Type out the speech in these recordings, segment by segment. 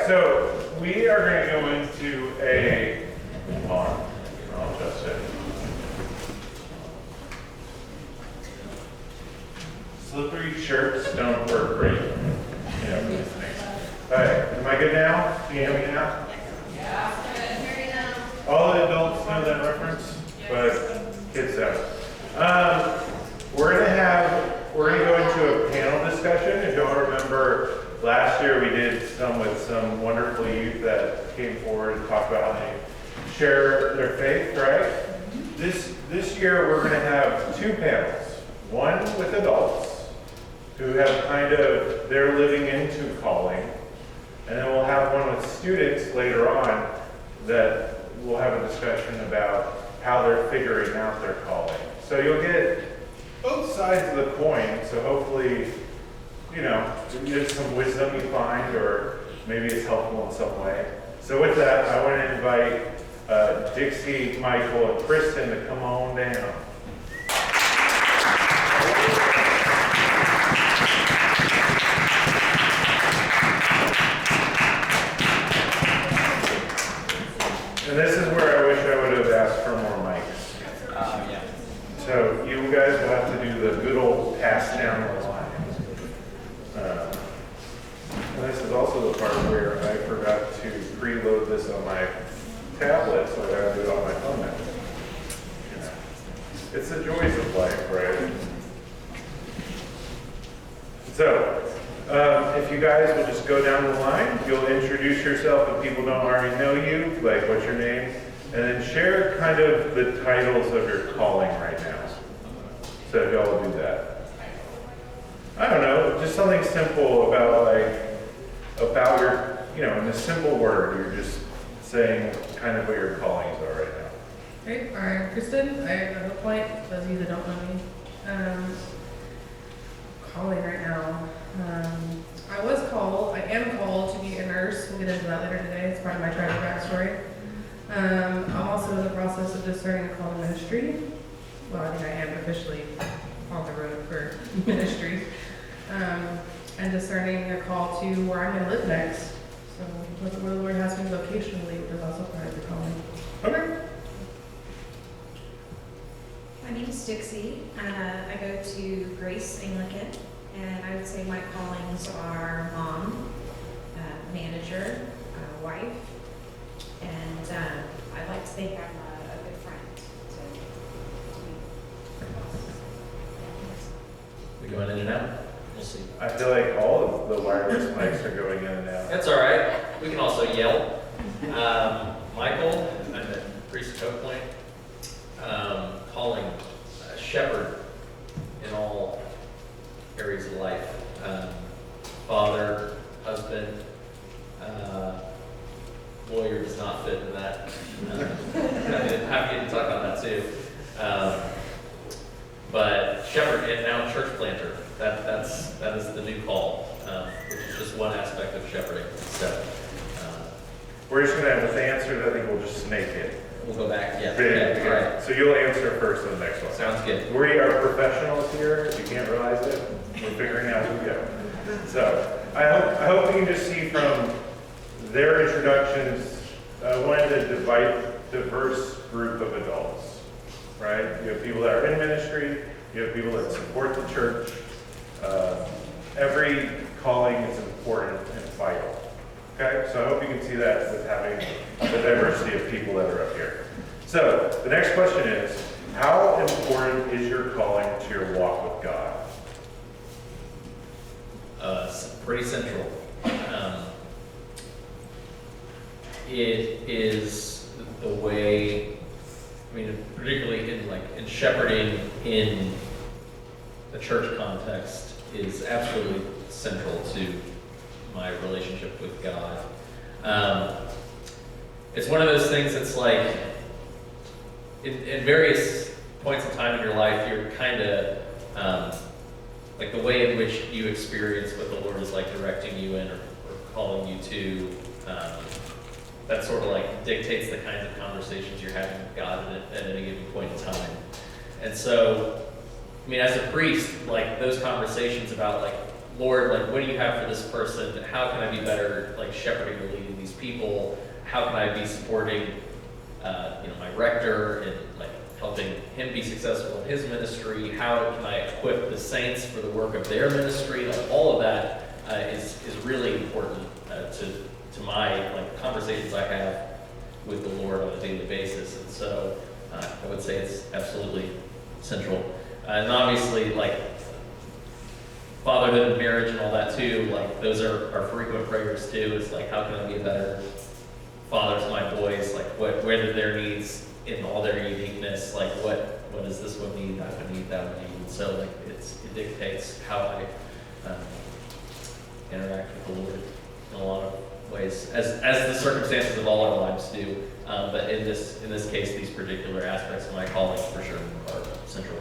so we are going to go into I'll adjust it. Slippery shirts don't work great. Yeah. All right, am I good now? Can you hear me now? Yeah. All the adults know that reference, but kids don't. We're gonna go into a panel discussion. If y'all remember, last year we did some with some wonderful youth that came forward and talked about how they share their faith, right? This year we're gonna have two panels. One with adults who have they're living into calling, and then we'll have one with students later on that we'll have a discussion about how they're figuring out their calling. So you'll get both sides of the coin, so hopefully, there's some wisdom you find, or maybe it's helpful in some way. So with that, I want to invite Dixie, Michael, and Kristen to come on down. And this is where I wish I would have asked for more mics. Yeah. So you guys will have to do the good old pass down the line. And this is also the part where I forgot to preload this on my tablet, so I gotta do it on my phone now. It's the joys of life, right? So, if you guys will just go down the line, you'll introduce yourself if people don't already know you, like what's your name, and then share kind of the titles of your calling right now. So if y'all will do that. I don't know, just something simple about your, in a simple word, you're just saying kind of what your callings are right now. Hey, I'm Kristen. I have a point, those of you that don't know me. Calling right now. I am called to be a nurse. We'll get into that later today. It's part of my tragic backstory. I'm also in the process of discerning a call to ministry. Well, I think I am officially on the road for ministry. And discerning a call to where I'm going to live next. So where the Lord has me vocationally, which is also part of the calling. Okay. My name is Dixie, and I go to Grace Anglican, and I would say my callings are mom, manager, wife, and I'd like to think I'm a good friend to me. We going in and out? We'll see. I feel like all of the wireless mics are going in and out. That's all right. We can also yell. Michael, I'm a priest at Oak Point. Calling shepherd in all areas of life. Father, husband, lawyer does not fit in that. Happy to talk about that too. But shepherd and now church planter. That is the new call, which is just one aspect of shepherding. So We're just gonna, with the answers, I think we'll just snake it. we'll go back. Yeah. Okay. All right. So you'll answer first on the next one. Sounds good. We are professionals here. If you can't realize it, we're figuring out who we go. So I hope you can just see from their introductions, one of the diverse group of adults, right? You have people that are in ministry. You have people that support the church. Every calling is important and vital. Okay, so I hope you can see that with having the diversity of people that are up here. So the next question is, how important is your calling to your walk with God? Pretty central. It is the way, particularly in shepherding in the church context, is absolutely central to my relationship with God. It's one of those things that's like, in various points in time in your life, you're kind of, like the way in which you experience what the Lord is like directing you in or calling you to, that sort of like dictates the kinds of conversations you're having with God at any given point in time. And so, as a priest, like those conversations about like Lord, like, what do you have for this person? How can I be better, like, shepherding or leading these people? How can I be supporting, my rector and like helping him be successful in his ministry? How can I equip the saints for the work of their ministry? Like, all of that is really important to my like conversations I have with the Lord on a daily basis. And so I would say it's absolutely central. And obviously, like, fatherhood and marriage and all that too, like, those are our frequent prayers too. It's like, how can I be a better father to my boys? Like, where do their needs in all their uniqueness, like, what does this one need, that one need, that one need? And so, like, it dictates how I interact with the Lord in a lot of ways, as the circumstances of all our lives do. But in this case, these particular aspects of my calling for sure are central.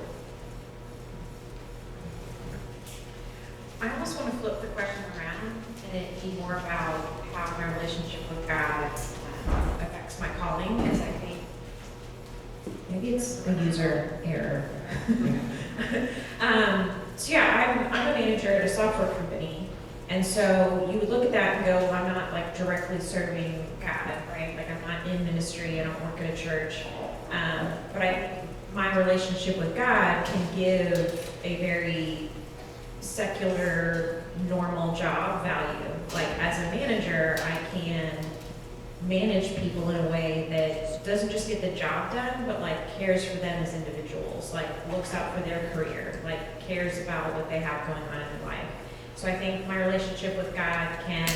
I almost want to flip the question around and it be more about how my relationship with God affects my calling, as I think maybe it's a user error. So yeah, I'm a manager at a software company, and so you would look at that and go, well, I'm not like directly serving God, right? Like, I'm not in ministry, I don't work at a church, but my relationship with God can give a very secular, normal job value. Like, as a manager, I can manage people in a way that doesn't just get the job done, but like cares for them as individuals, like looks out for their career, like cares about what they have going on in their life. So I think my relationship with God can,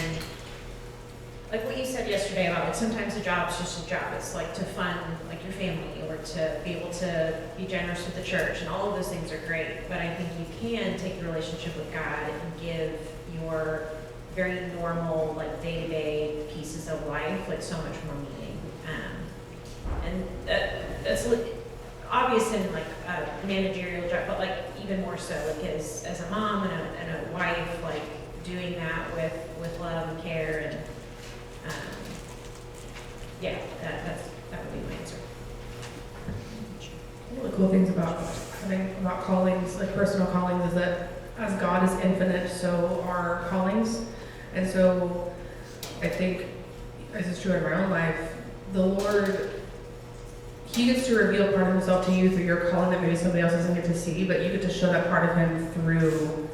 like what you said yesterday about, like, sometimes a job's just a job. It's like to fund like your family, or to be able to be generous with the church, and all of those things are great. But I think you can take your relationship with God and give your very normal, like, day-to-day pieces of life like so much more meaning. And that's obvious in like a managerial job, but like even more so like as a mom and a wife, like doing that with love and care, and yeah, that would be my answer. One of the cool things about callings, like personal callings, is that as God is infinite, so are callings. And so I think, as is true in my own life, the Lord, He gets to reveal part of Himself to you through your calling that maybe somebody else doesn't get to see, but you get to show that part of Him through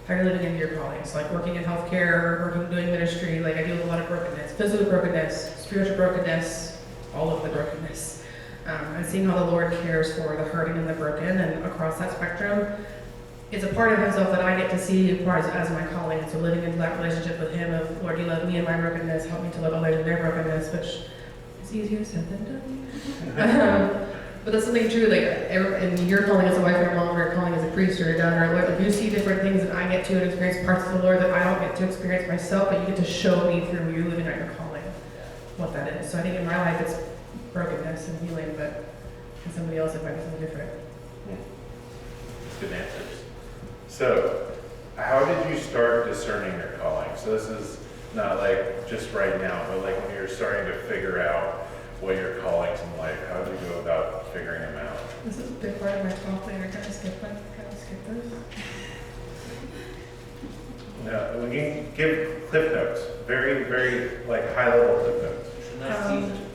how you're living into your callings, like working in healthcare, doing ministry. Like, I deal with a lot of brokenness, physical brokenness, spiritual brokenness, all of the brokenness. And seeing how the Lord cares for the hurting and the broken, and across that spectrum, it's a part of Himself that I get to see as my calling. So living into that relationship with Him of, Lord, you love me in my brokenness, help me to love others in their brokenness, which is easier said than done. But that's something true, like, and your calling as a wife or a mom, or your calling as a priest or a daughter, like, you see different things that I get to and experience parts of the Lord that I don't get to experience myself, but you get to show me through you living out your calling what that is. So I think in my life it's brokenness and healing, but in somebody else it might be something different. Good answers. So, how did you start discerning your calling? So this is not like just right now, but like when you're starting to figure out what your callings in life, how do you go about figuring them out? This is a big part of my talk later. Can I skip this? No, we can give cliff notes. Very, very like high level cliff notes.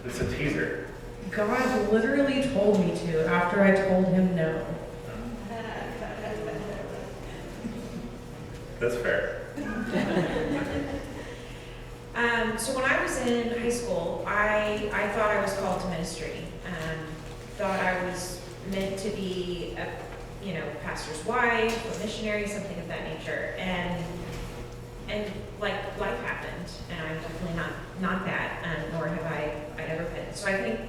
It's a teaser. God literally told me to after I told Him no. That's fair. So when I was in high school, I thought I was called to ministry. Thought I was meant to be a pastor's wife, a missionary, something of that nature. And like life happened, and I'm definitely not that, nor have I ever been. So I think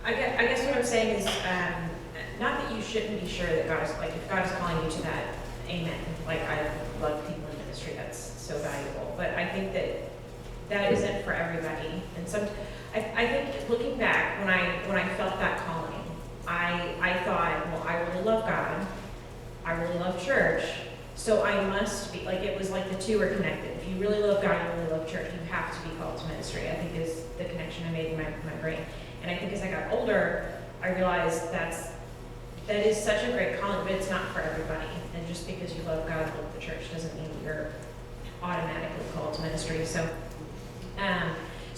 I guess what I'm saying is not that you shouldn't be sure that God is, like, if God is calling you to that, amen. Like, I love people in ministry, that's so valuable. But I think that isn't for everybody. And I think looking back, when I felt that calling, I thought, well, I really love God, I really love church, so I must be, like, it was like the two are connected. If you really love God, you really love church, you have to be called to ministry, I think is the connection I made in my brain. And I think as I got older, I realized that's that is such a great calling, but it's not for everybody. And just because you love God and love the church doesn't mean you're automatically called to ministry. So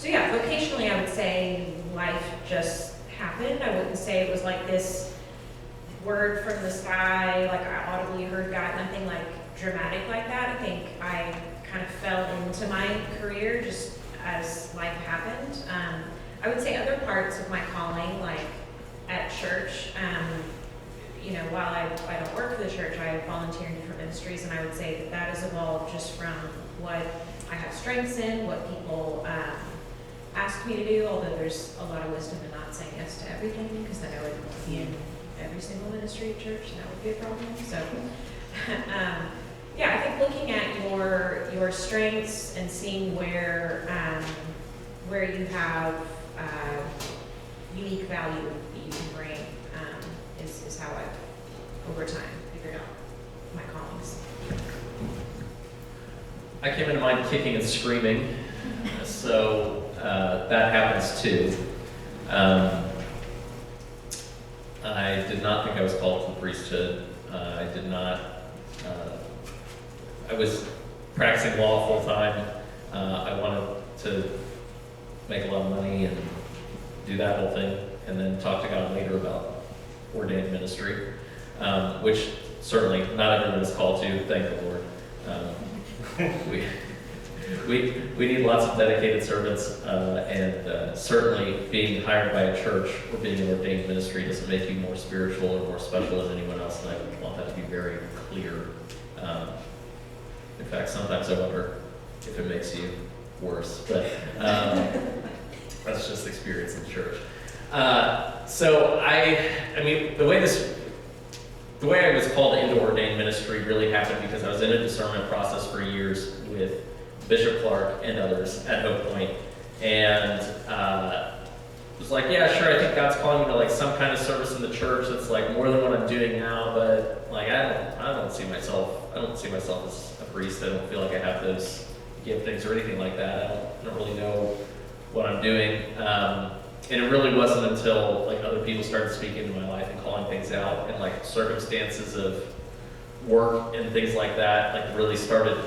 yeah, vocationally, I would say life just happened. I wouldn't say it was like this word from the sky, like I audibly heard God, nothing like dramatic like that. I think I kind of fell into my career just as life happened. I would say other parts of my calling, like at church, while I don't work for the church, I volunteer in different ministries, and I would say that that has evolved just from what I have strengths in, what people ask me to do, although there's a lot of wisdom in not saying yes to everything, because then I would be in every single ministry at church, and that would be a problem. So, I think looking at your strengths and seeing where you have unique value that you can bring is how I've, over time, figured out my callings. I came into mine kicking and screaming, so that happens too. I did not think I was called to the priesthood. I did not. I was practicing law full time. I wanted to make a lot of money and do that whole thing, and then talk to God later about ordained ministry, which certainly not everyone is called to. Thank the Lord. We need lots of dedicated servants, and certainly being hired by a church or being an ordained ministry doesn't make you more spiritual or more special than anyone else, and I want that to be very clear. In fact, sometimes I wonder if it makes you worse, but that's just experience in church. So the way I was called into ordained ministry really happened because I was in a discernment process for years with Bishop Clark and others at Hope Point, and was like, yeah, sure, I think God's calling me to like some kind of service in the church that's like more than what I'm doing now, but like I don't see myself as a priest. I don't feel like I have those giftings or anything like that. I don't really know what I'm doing. And it really wasn't until like other people started speaking into my life and calling things out, and like circumstances of work and things like that, like really started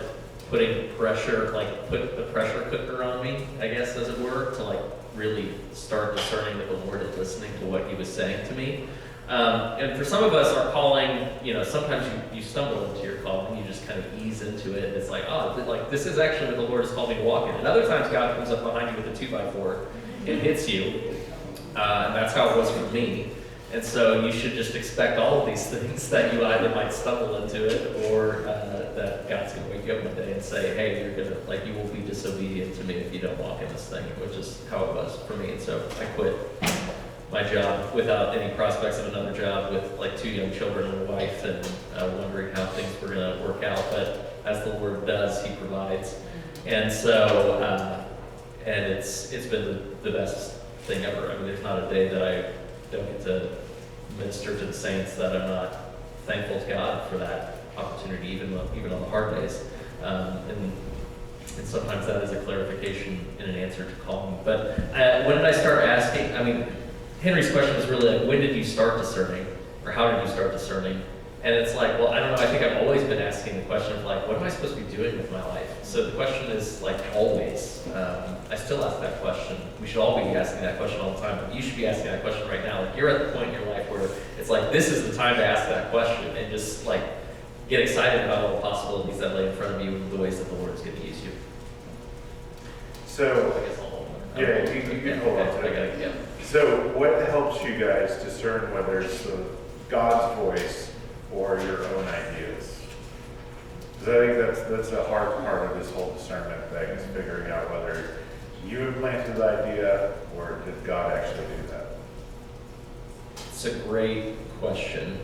putting pressure, like put the pressure cooker on me, I guess, as it were, to like really start discerning that the Lord is listening to what He was saying to me. And for some of us, our calling, sometimes you stumble into your calling, you just kind of ease into it. It's like, oh, like this is actually what the Lord has called me to walk in. And other times God comes up behind you with a 2x4 and hits you. And that's how it was for me. And so you should just expect all of these things, that you either might stumble into it, or that God's going to wake you up one day and say, hey, you will be disobedient to me if you don't walk in this thing, which is how it was for me. And so I quit my job without any prospects of another job, with like 2 young children and a wife, and wondering how things were going to work out. But as the Lord does, He provides. And so, and it's been the best thing ever. I mean, there's not a day that I don't get to minister to the saints that I'm not thankful to God for that opportunity, even on the hard days. And sometimes that is a clarification and an answer to calling. But when did I start asking? I mean, Henry's question was really like, when did you start discerning? Or how did you start discerning? And it's like, well, I don't know. I think I've always been asking the question of like, what am I supposed to be doing with my life? So the question is like always. I still ask that question. We should all be asking that question all the time. But you should be asking that question right now. Like, you're at the point in your life where it's like, this is the time to ask that question, and just like get excited about all the possibilities that lay in front of you and the ways that the Lord is going to use you. So, I guess I'll hold on. yeah, you can hold on to it. Yeah. So what helps you guys discern whether it's God's voice or your own ideas? Because I think that's a hard part of this whole discernment thing, is figuring out whether you implanted the idea or did God actually do that? It's a great question.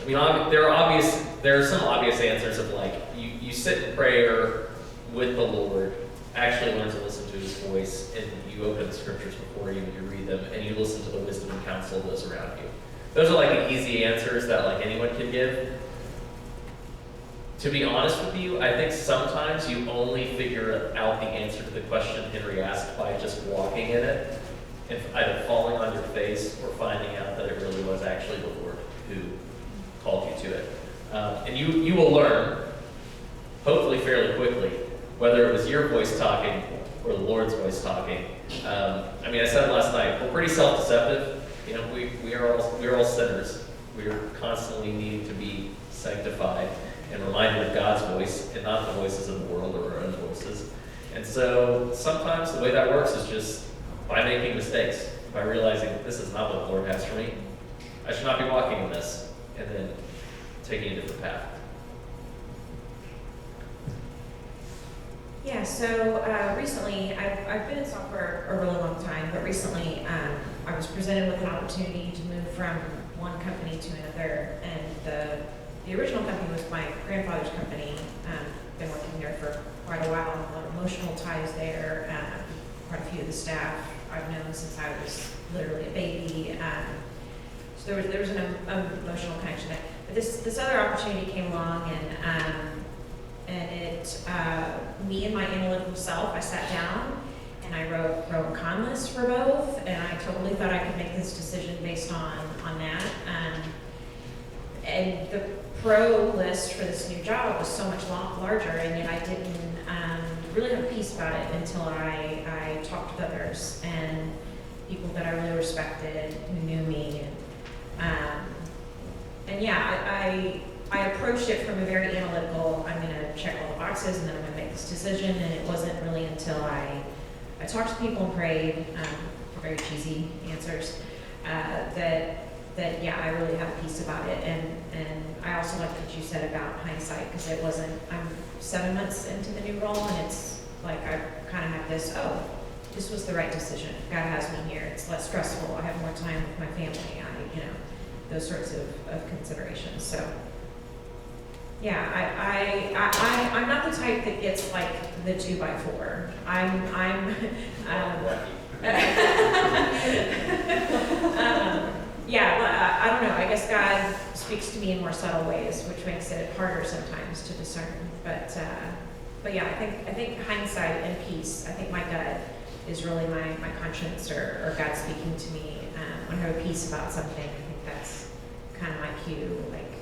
I mean, there are some obvious answers of like, you sit in prayer with the Lord, actually learn to listen to His voice, and you open the scriptures before you, you read them, and you listen to the wisdom and counsel of those around you. Those are like the easy answers that like anyone can give. To be honest with you, I think sometimes you only figure out the answer to the question Henry asked by just walking in it. and either falling on your face or finding out that it really was actually the Lord who called you to it. And you will learn, hopefully fairly quickly, whether it was your voice talking or the Lord's voice talking. I mean, I said last night, we're pretty self-deceptive. You know, we are all sinners. We are constantly needing to be sanctified and reminded of God's voice and not the voices of the world or our own voices. And so sometimes the way that works is just by making mistakes, by realizing this is not what the Lord has for me. I should not be walking in this, and then taking a different path. Yeah, so recently, I've been in software a really long time, but recently I was presented with an opportunity to move from one company to another, and the original company was my grandfather's company. Been working there for quite a while, a lot of emotional ties there. Quite a few of the staff I've known since I was literally a baby. So there was an emotional connection there. But this other opportunity came along, and it, me and my analytical self, I sat down and I wrote pro and con lists for both, and I totally thought I could make this decision based on that. And the pro list for this new job was so much larger, and yet I didn't really have peace about it until I talked with others and people that I really respected who knew me. And yeah, I approached it from a very analytical, I'm going to check all the boxes and then I'm going to make this decision, and it wasn't really until I talked to people and prayed, very cheesy answers, that yeah, I really have peace about it. And I also like what you said about hindsight, because it wasn't, I'm 7 months into the new role, and it's like I kind of have this, this was the right decision. God has me here. It's less stressful. I have more time with my family. Those sorts of considerations. So yeah, I'm not the type that gets like the 2x4. Yeah, I don't know. I guess God speaks to me in more subtle ways, which makes it harder sometimes to discern. But yeah, I think hindsight and peace. I think my gut is really my conscience or God speaking to me. When I have peace about something, I think that's kind of my cue. Like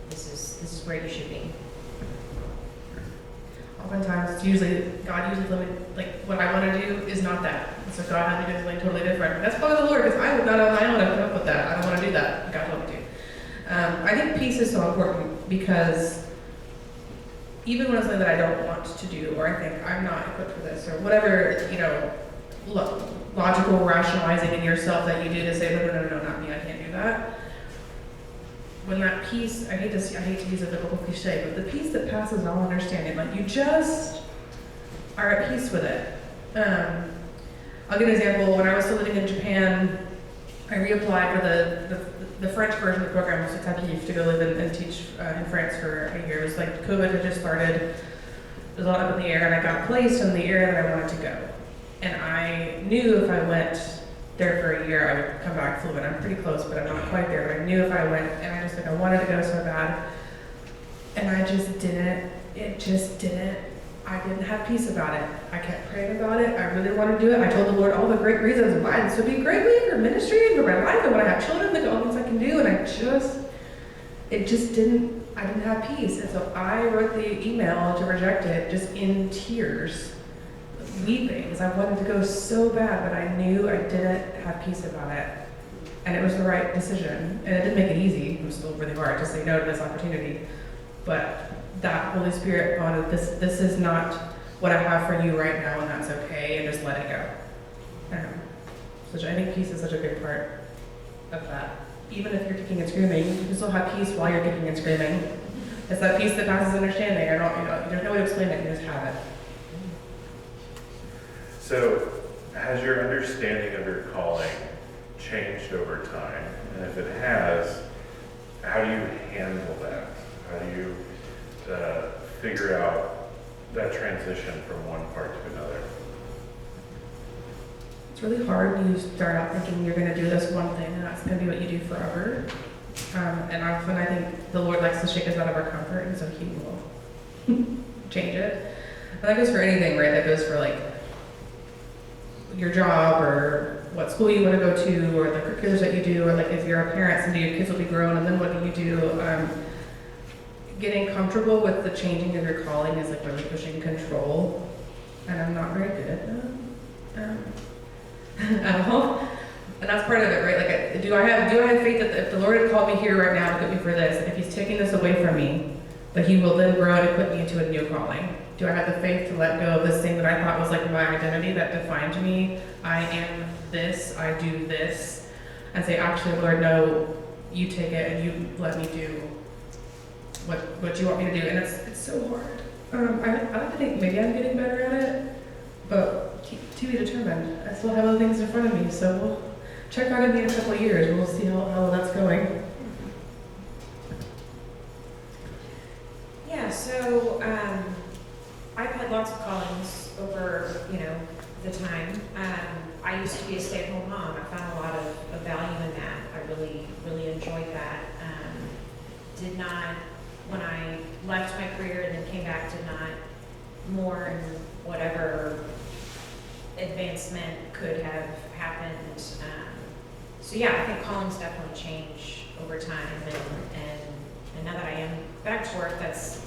this is where you should be. Oftentimes, it's usually, God usually let me, like, what I want to do is not that. So God had me do something totally different. That's probably the Lord, because I would not on my own have come up with that. I don't want to do that. God told me to. I think peace is so important, because even when it's something that I don't want to do, or I think I'm not equipped for this, or whatever, logical rationalizing in yourself that you do to say, no, not me, I can't do that. When that peace, I hate to use a biblical cliche, but the peace that passes all understanding, like you just are at peace with it. I'll give an example. When I was still living in Japan, I reapplied for the French version of the program, was to go live and teach in France for a year. It was like COVID had just started. It was a lot up in the air, and I got placed in the area that I wanted to go. And I knew if I went there for a year, I would come back fluent. I'm pretty close, but I'm not quite there. But I knew if I went, and I wanted to go so bad. And I just didn't. I didn't have peace about it. I kept praying about it. I really wanted to do it. I told the Lord all the great reasons why this would be a great way for ministry and for my life and when I have children, look at all things I can do. And I didn't have peace. And so I wrote the email to reject it just in tears, weeping, because I wanted to go so bad, but I knew I didn't have peace about it. And it was the right decision. And it didn't make it easy. It was still really hard to say no to this opportunity. But that Holy Spirit wanted, this is not what I have for you right now, and that's okay, and just let it go. I think peace is such a big part of that. Even if you're kicking and screaming, you can still have peace while you're kicking and screaming. It's that peace that passes understanding. There's no way to explain it, you just have it. So, has your understanding of your calling changed over time? And if it has, how do you handle that? How do you figure out that transition from one part to another? It's really hard when you start out thinking you're going to do this one thing and that's going to be what you do forever. And often I think the Lord likes to shake us out of our comfort, and so He will change it. And that goes for anything, right? That goes for like your job or what school you want to go to, or the curriculums that you do, or like if you're a parent, someday your kids will be grown, and then what do you do? Getting comfortable with the changing of your calling is like relinquishing control, and I'm not very good at that at all. And that's part of it, right? Like, do I have faith that if the Lord had called me here right now to equip me for this, and if He's taking this away from me, that He will then grow and equip me into a new calling? Do I have the faith to let go of this thing that I thought was like my identity that defined me? I am this, I do this, and say, actually, Lord, no, you take it and you let me do what you want me to do. And it's so hard. I like to think maybe I'm getting better at it, but to be determined. I still have other things in front of me, so we'll check out in a couple of years and we'll see how that's going. Yeah, so I've had lots of callings over, the time. I used to be a stay-at-home mom. I found a lot of value in that. I really, really enjoyed that. Did not, when I left my career and then came back, did not mourn whatever advancement could have happened. So yeah, I think callings definitely change over time, and now that I am back to work, that's,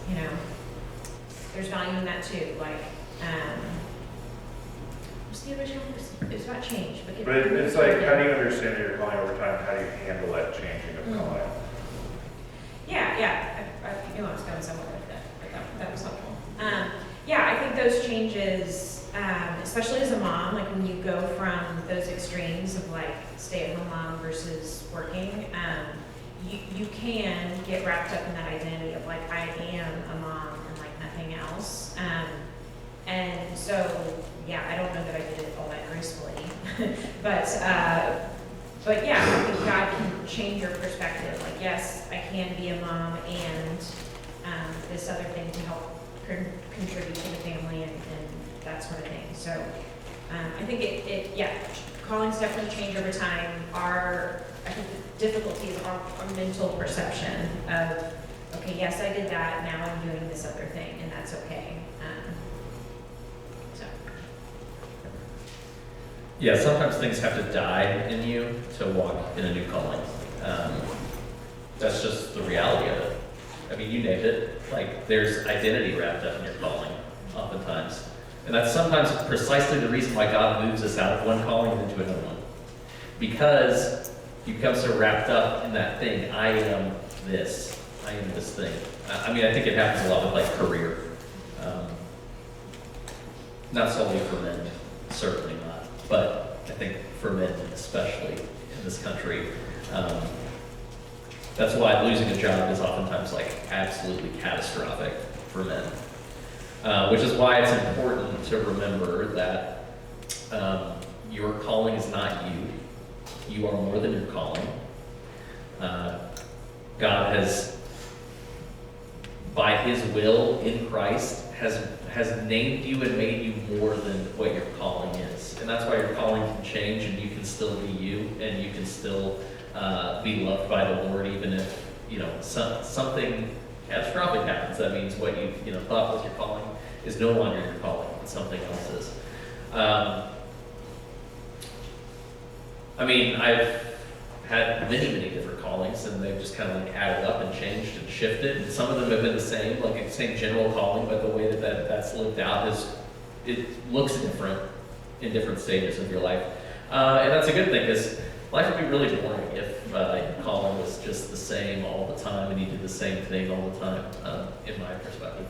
there's value in that too. Like, what's the original? It's about change. But it's like, how do you understand your calling over time? How do you handle that changing of calling? Yeah. I knew I was going somewhere with that, but that was helpful. Yeah, I think those changes, especially as a mom, like when you go from those extremes of like stay-at-home mom versus working, you can get wrapped up in that identity of like, I am a mom and like nothing else. And so, yeah, I don't know that I did it all that gracefully, but yeah, I think God can change your perspective. Like, yes, I can be a mom and this other thing to help contribute to the family and that sort of thing. So I think callings definitely change over time. I think the difficulty is our mental perception of, okay, yes, I did that, now I'm doing this other thing, and that's okay. Yeah, sometimes things have to die in you to walk in a new calling. That's just the reality of it. I mean, you named it. Like, there's identity wrapped up in your calling, oftentimes. And that's sometimes precisely the reason why God moves us out of one calling and into another one. Because you become so wrapped up in that thing, I am this thing. I mean, I think it happens a lot with like career. Not solely for men, certainly not. But I think for men, especially in this country, that's why losing a job is oftentimes like absolutely catastrophic for men. Which is why it's important to remember that your calling is not you. You are more than your calling. God has, by His will in Christ, has named you and made you more than what your calling is. And that's why your calling can change and you can still be you and you can still be loved by the Lord, even if, something catastrophic happens. That means what you thought was your calling is no longer your calling, and something else is. I mean, I've had many different callings, and they've just kind of like added up and changed and shifted. And some of them have been the same, like the same general calling, but the way that's lived out it looks different in different stages of your life. And that's a good thing, because life would be really boring if your calling was just the same all the time and you did the same thing all the time, in my perspective.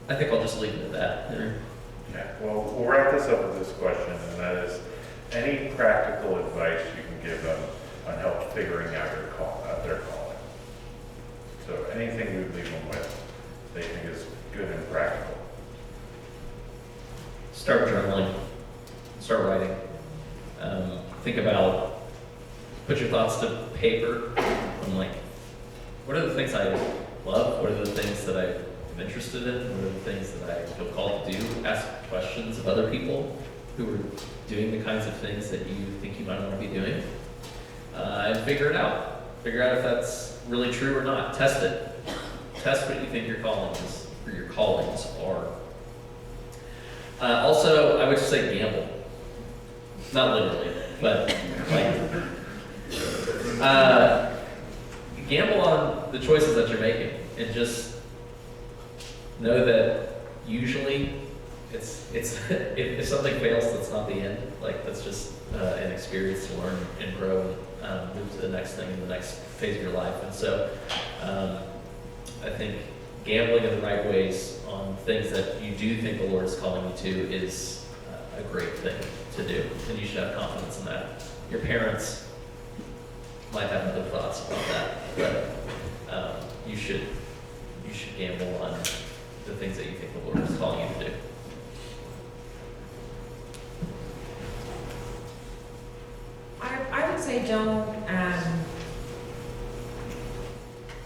I think I'll just leave it at that. Yeah, well, we'll wrap this up with this question, and that is, any practical advice you can give them on help figuring out their calling? So anything you would leave them with, they think is good and practical. Start journaling. Start writing. Think about, put your thoughts to paper. I'm like, what are the things I love? What are the things that I'm interested in? What are the things that I feel called to do? Ask questions of other people who are doing the kinds of things that you think you might want to be doing. And figure it out. Figure out if that's really true or not. Test it. Test what you think your calling is, or your callings are. Also, I would just say gamble. Not literally, but like, gamble on the choices that you're making, and just know that usually if something fails, that's not the end. Like, that's just an experience to learn and grow and move to the next thing in the next phase of your life. And so, I think gambling in the right ways on things that you do think the Lord is calling you to is a great thing to do, and you should have confidence in that. Your parents might have other thoughts about that, but you should gamble on the things that you think the Lord is calling you to do. I would say don't,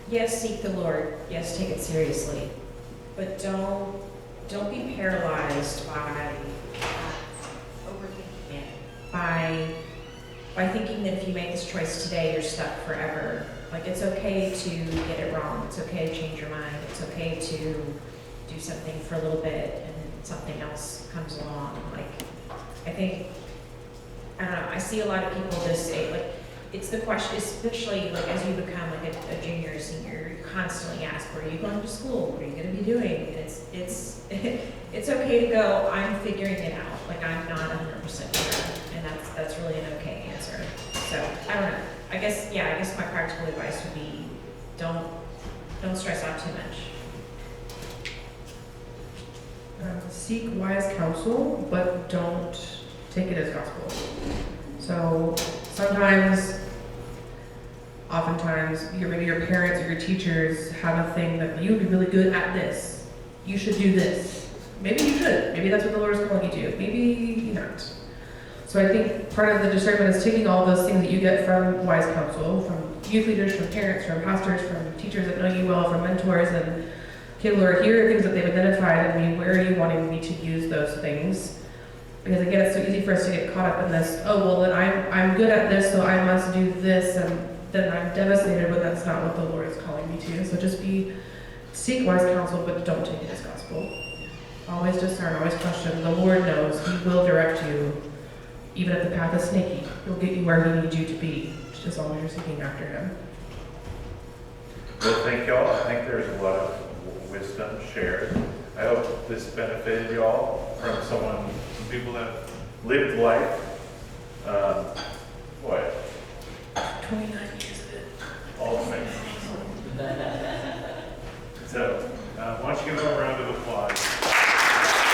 yes, seek the Lord, yes, take it seriously, but don't be paralyzed by overthinking it, by thinking that if you make this choice today, you're stuck forever. Like, it's okay to get it wrong, it's okay to change your mind, it's okay to do something for a little bit and something else comes along. Like, I think, I don't know, I see a lot of people just say, like, it's the question, especially like as you become like a junior or senior, you constantly ask, where are you going to school? What are you going to be doing? And it's okay to go, I'm figuring it out. Like, I'm not 100% sure, and that's really an okay answer. So I don't know. I guess my practical advice would be don't stress out too much. Seek wise counsel, but don't take it as gospel. So oftentimes, maybe your parents or your teachers have a thing that you would be really good at this. You should do this. Maybe you should. Maybe that's what the Lord is calling you to. Maybe not. So I think part of the discernment is taking all those things that you get from wise counsel, from youth leaders, from parents, from pastors, from teachers that know you well, from mentors, and okay, Lord, here are things that they've identified in me. Where are you wanting me to use those things? Because again, it's so easy for us to get caught up in this, oh, well, then I'm good at this, so I must do this, and then I'm devastated when that's not what the Lord is calling me to. So just seek wise counsel, but don't take it as gospel. Always discern, always question. The Lord knows. He will direct you, even if the path is snaky. He'll get you where He needs you to be, just as long as you're seeking after Him. Well, thank y'all. I think there's a lot of wisdom shared. I hope this benefited y'all from some people that lived life. What? 29 years of it. All the things. So, why don't you give them a round of applause?